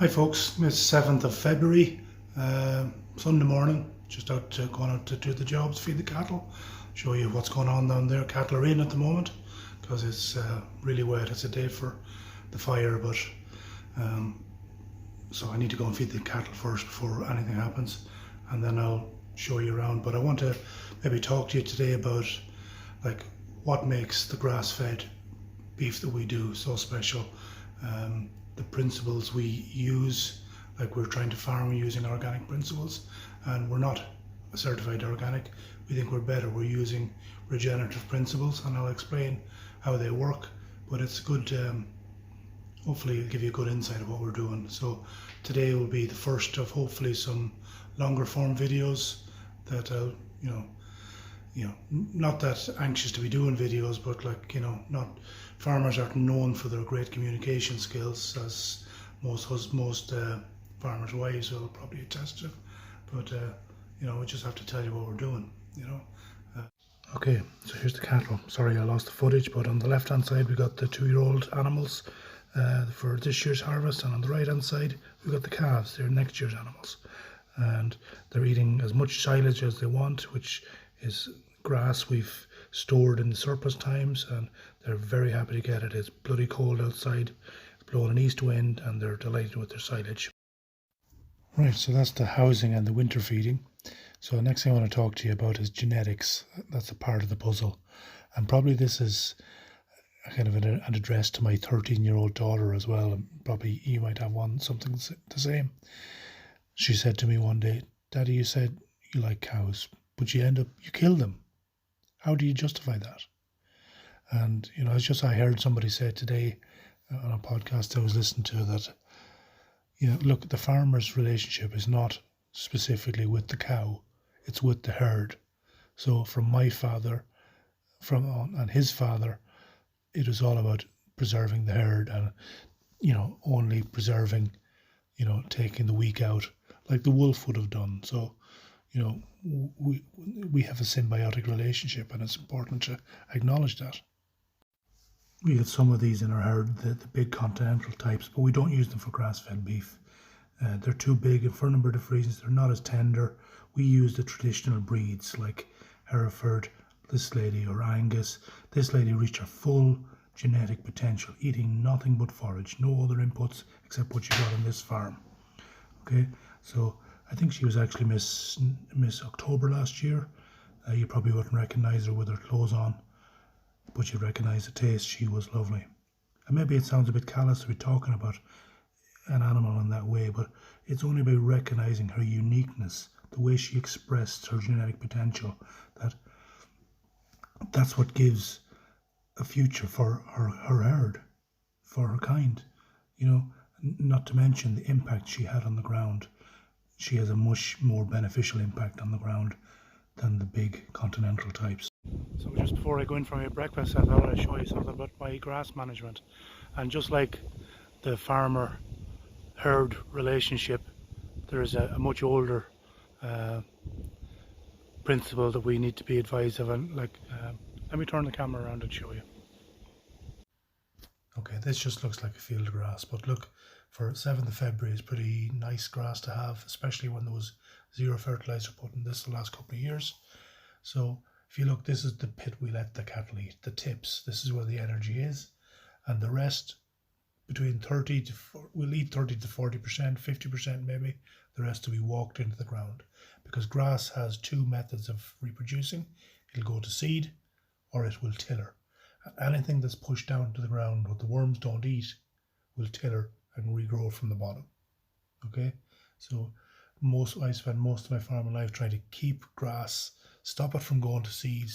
Hi folks, it's 7th of February, Sunday morning, just going out to do the jobs, feed the cattle, show you what's going on down there. Cattle are in at the moment because it's really wet. It's a day for the fire, but so I need to go and feed the cattle first before anything happens, and then I'll show you around. But I want to maybe talk to you today about like what makes the grass-fed beef that we do so special. The principles we use, like we're trying to farm using organic principles, and we're not a certified organic. We think we're better. We're using regenerative principles, and I'll explain how they work, but it's good, hopefully it'll give you a good insight of what we're doing. So today will be the first of hopefully some longer form videos that I'll, not that anxious to be doing videos, but not farmers aren't known for their great communication skills, as most farmers' wives will probably attest to. But we just have to tell you what we're doing. Okay, so here's the cattle. Sorry I lost the footage, but on the left hand side we got the 2-year-old animals for this year's harvest, and on the right hand side we've got the calves. They're next year's animals, and they're eating as much silage as they want, which is grass we've stored in the surplus times, and they're very happy to get it. It's bloody cold outside, it's blowing an east wind, and they're delighted with their silage. Right, so that's the housing and the winter feeding. So the next thing I want to talk to you about is genetics. That's a part of the puzzle, and probably this is kind of an address to my 13-year-old daughter as well, and probably you might have something the same. She said to me one day, "Daddy, you said you like cows, but you kill them. How do you justify that?" And it's just, I heard somebody say today on a podcast I was listening to that, look, the farmer's relationship is not specifically with the cow, it's with the herd. So from my father, and his father, it was all about preserving the herd, and only preserving, taking the weak out, like the wolf would have done. So we have a symbiotic relationship, and it's important to acknowledge that. We have some of these in our herd, the big continental types, but we don't use them for grass-fed beef. They're too big, and for a number of different reasons, they're not as tender. We use the traditional breeds like Hereford, this lady, or Angus. This lady reached her full genetic potential, eating nothing but forage, no other inputs except what you got on this farm. Okay, so I think she was actually Miss October last year. You probably wouldn't recognise her with her clothes on, but you'd recognise the taste. She was lovely. And maybe it sounds a bit callous to be talking about an animal in that way, but it's only by recognising her uniqueness, the way she expressed her genetic potential, that's what gives a future for her herd, for her kind. Not to mention the impact she had on the ground. She has a much more beneficial impact on the ground than the big continental types. So just before I go in for my breakfast, I thought I'd show you something about my grass management. And just like the farmer herd relationship, there is a much older principle that we need to be advised of. And let me turn the camera around and show you. Okay, this just looks like a field of grass, but look, for 7th of February, it's pretty nice grass to have, especially when there was zero fertilizer put in this the last couple of years. So if you look, this is the pit we let the cattle eat, the tips. This is where the energy is, and the rest, between we'll eat 30 to 40%, 50% maybe. The rest will be walked into the ground, because grass has two methods of reproducing. It'll go to seed, or it will tiller. Anything that's pushed down to the ground, what the worms don't eat, will tiller and regrow from the bottom. Okay, so I spend most of my farming life trying to keep grass, stop it from going to seed,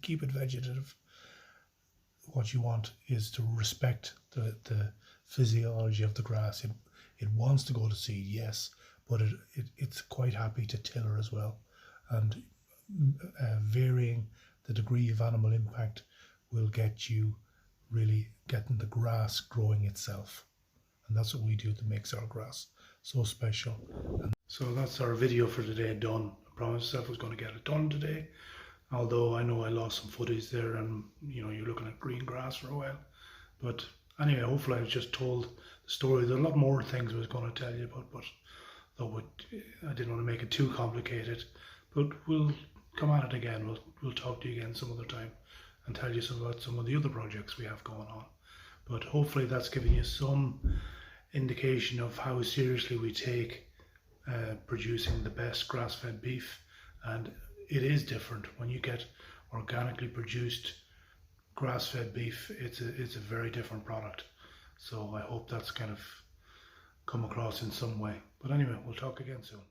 keep it vegetative. What you want is to respect the physiology of the grass. It wants to go to seed, yes, but it's quite happy to tiller as well, and varying the degree of animal impact will get you really getting the grass growing itself. And that's what we do that makes our grass so special. And so that's our video for today done. I promised myself I was going to get it done today, although I know I lost some footage there, and you're looking at green grass for a while, but anyway, hopefully I've just told the story. There are a lot more things I was going to tell you about, but I didn't want to make it too complicated. But we'll come at it again. We'll talk to you again some other time and tell you about some of the other projects we have going on. But hopefully that's given you some indication of how seriously we take producing the best grass-fed beef. And it is different when you get organically produced grass-fed beef. It's a very different product. So I hope that's kind of come across in some way. But anyway, we'll talk again soon.